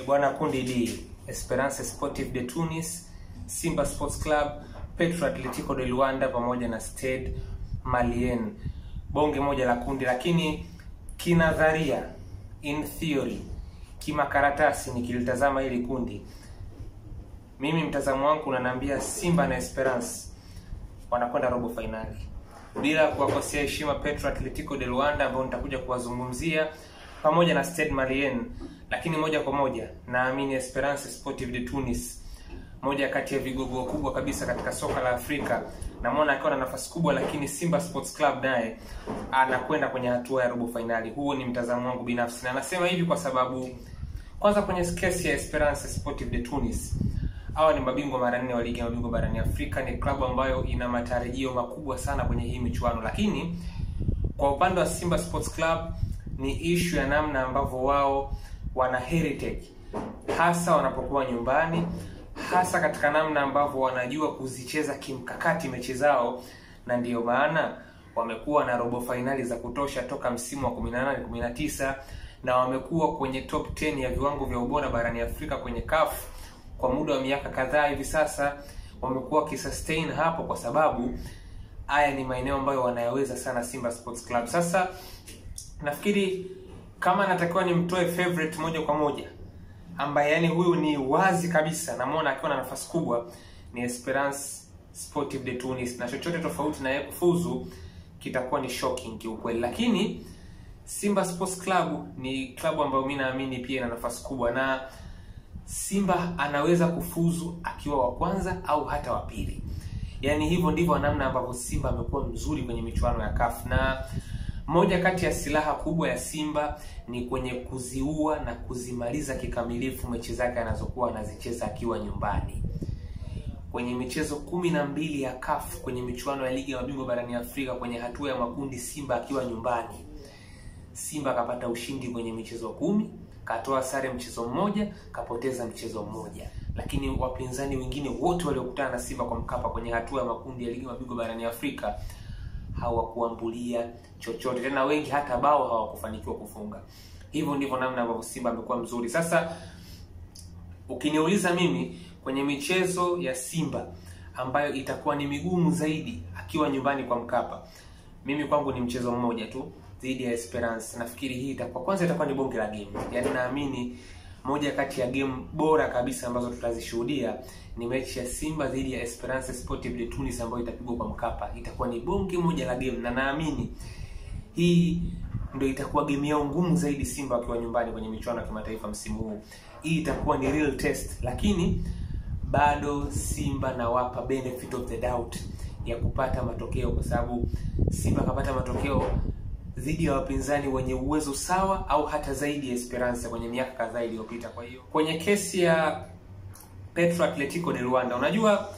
Bwana kundi D, Esperance Sportive de Tunis, Simba Sports Club, Petro Atletico de Luanda pamoja na Stade Malien. Bonge moja la kundi, lakini kinadharia, in theory, kimakaratasi nikilitazama hili kundi, mimi mtazamo wangu unaniambia Simba na Esperance wanakwenda robo finali. Bila kuwakosea heshima Petro Atletico de Luanda ambao nitakuja kuwazungumzia pamoja na Stade Malien, lakini moja kwa moja naamini Esperance Sportive de Tunis, moja kati ya vigogo kubwa kabisa katika soka la Afrika, namuona akiwa na nafasi kubwa, lakini Simba Sports Club naye anakwenda kwenye hatua ya robo finali. Huo ni mtazamo wangu binafsi, na nasema hivi kwa sababu kwanza, kwenye kesi ya Esperance Sportive de Tunis, hawa ni mabingwa mara 4 wa ligi ya mabingwa barani Afrika, ni klabu ambayo ina matarajio makubwa sana kwenye hii michuano. Lakini kwa upande wa Simba Sports Club ni issue ya namna ambavyo wao wana heritage, hasa wanapokuwa nyumbani, hasa katika namna ambavyo wanajua kuzicheza kimkakati mechi zao, na ndiyo maana wamekuwa na robo finali za kutosha toka msimu wa 18-19, na wamekuwa kwenye top 10 ya viwango vya ubora barani Afrika kwenye CAF kwa muda wa miaka kadhaa hivi sasa. Wamekuwa wakisustain hapo kwa sababu haya ni maeneo ambayo wanayaweza sana Simba Sports Club. Sasa nafikiri kama natakiwa nimtoe favorite moja kwa moja, ambaye yani huyu ni wazi kabisa namuona akiwa na nafasi kubwa, ni Esperance Sportive de Tunis, na chochote tofauti na yeye kufuzu kitakuwa ni shocking kiukweli. Lakini Simba Sports Club ni klabu ambayo mimi naamini pia ina nafasi kubwa, na Simba anaweza kufuzu akiwa wa kwanza au hata wa pili. Yaani hivyo ndivyo namna ambavyo Simba amekuwa mzuri kwenye michuano ya CAF, na moja kati ya silaha kubwa ya Simba ni kwenye kuziua na kuzimaliza kikamilifu mechi zake anazokuwa anazicheza akiwa nyumbani. Kwenye michezo 12 ya CAF kwenye michuano ya ligi ya mabingwa barani Afrika kwenye hatua ya makundi, Simba akiwa nyumbani, Simba kapata ushindi kwenye michezo 10, katoa sare mchezo mmoja, kapoteza mchezo mmoja. Lakini wapinzani wengine wote waliokutana na Simba kwa Mkapa kwenye hatua ya makundi ya ligi ya mabingwa barani Afrika hawakuambulia chochote, tena wengi hata bao hawakufanikiwa kufunga. Hivyo ndivyo namna ambavyo Simba amekuwa mzuri. Sasa ukiniuliza mimi, kwenye michezo ya Simba ambayo itakuwa ni migumu zaidi akiwa nyumbani kwa Mkapa, mimi kwangu ni mchezo mmoja tu dhidi ya Esperance. Nafikiri hii itakuwa ni bonge la game. Yaani naamini moja kati ya game bora kabisa ambazo tutazishuhudia ni mechi ya Simba dhidi ya Esperance Sportive de Tunis ambayo itapigwa kwa Mkapa. Itakuwa ni bonge moja la game, na naamini hii ndio itakuwa game yao ngumu zaidi Simba wakiwa nyumbani kwenye michuano ya kimataifa msimu huu. Hii itakuwa ni real test, lakini bado Simba nawapa benefit of the doubt ya kupata matokeo, kwa sababu Simba kapata matokeo dhidi ya wapinzani wenye uwezo sawa au hata zaidi ya Esperance kwenye miaka kadhaa iliyopita. Kwa hiyo kwenye kesi ya Petro Atletico de Luanda, unajua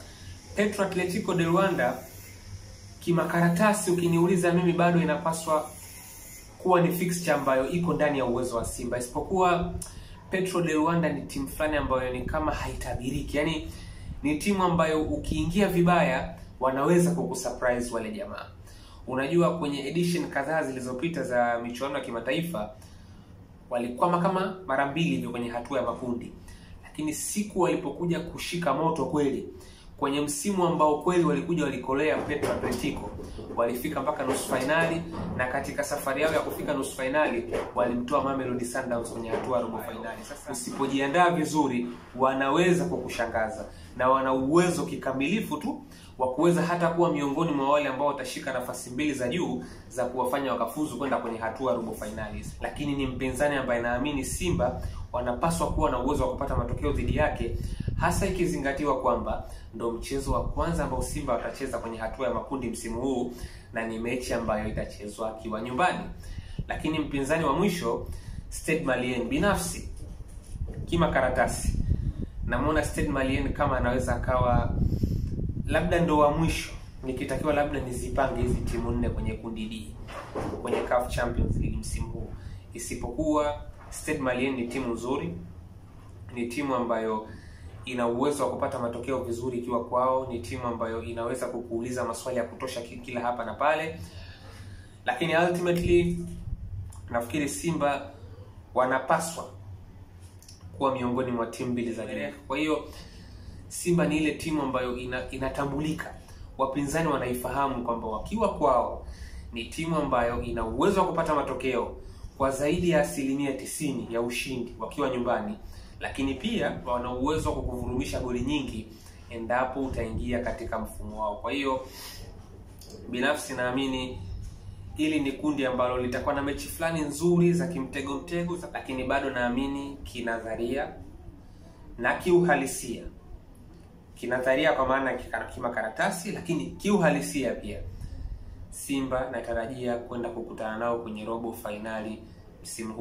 Petro Atletico de Luanda kimakaratasi ukiniuliza mimi bado inapaswa kuwa ni fixture ambayo iko ndani ya uwezo wa Simba, isipokuwa Petro de Luanda ni timu fulani ambayo ni kama haitabiriki. Yaani ni timu ambayo ukiingia vibaya wanaweza kukusurprise wale jamaa. Unajua kwenye edition kadhaa zilizopita za michuano ya kimataifa walikuwa kama mara 2 hivi kwenye hatua ya makundi, lakini siku walipokuja kushika moto kweli kwenye msimu ambao kweli walikolea Petro Atletico, walifika mpaka nusu finali, na katika safari yao ya kufika nusu finali walimtoa Mamelodi Sundowns kwenye hatua ya robo finali. Sasa usipojiandaa vizuri wanaweza kukushangaza, na wana uwezo kikamilifu tu wa kuweza hata kuwa miongoni mwa wale ambao watashika nafasi 2 za juu za kuwafanya wakafuzu kwenda kwenye hatua robo finali. Lakini ni mpinzani ambaye naamini Simba wanapaswa kuwa na uwezo wa kupata matokeo dhidi yake, hasa ikizingatiwa kwamba ndo mchezo wa kwanza ambao Simba watacheza kwenye hatua ya makundi msimu huu, na ni mechi ambayo itachezwa akiwa nyumbani. Lakini mpinzani wa mwisho Stade Malien, binafsi kimakaratasi namuona Stade Malien kama anaweza akawa labda ndo wa mwisho, nikitakiwa labda nizipange hizi timu 4 kwenye kundi D kwenye CAF Champions League msimu huu. Isipokuwa Stade Malien ni timu nzuri, ni timu ambayo ina uwezo wa kupata matokeo vizuri ikiwa kwao, ni timu ambayo inaweza kukuuliza maswali ya kutosha kila hapa na pale. Lakini ultimately nafikiri Simba wanapaswa kuwa miongoni mwa timu mbili za juu. Kwa hiyo Simba ni ile timu ambayo inatambulika. Wapinzani wanaifahamu kwamba wakiwa kwao ni timu ambayo ina uwezo wa kupata matokeo kwa zaidi ya 90% ya ushindi wakiwa nyumbani, lakini pia wana uwezo wa kukuvurumisha goli nyingi endapo utaingia katika mfumo wao. Kwa hiyo binafsi naamini hili ni kundi ambalo litakuwa na mechi fulani nzuri za kimtego, lakini bado naamini kinadharia na kiuhalisia. Kinadharia kwa maana kimakaratasi, lakini kiuhalisia pia Simba natarajia kwenda kukutana nao kwenye robo finali msimu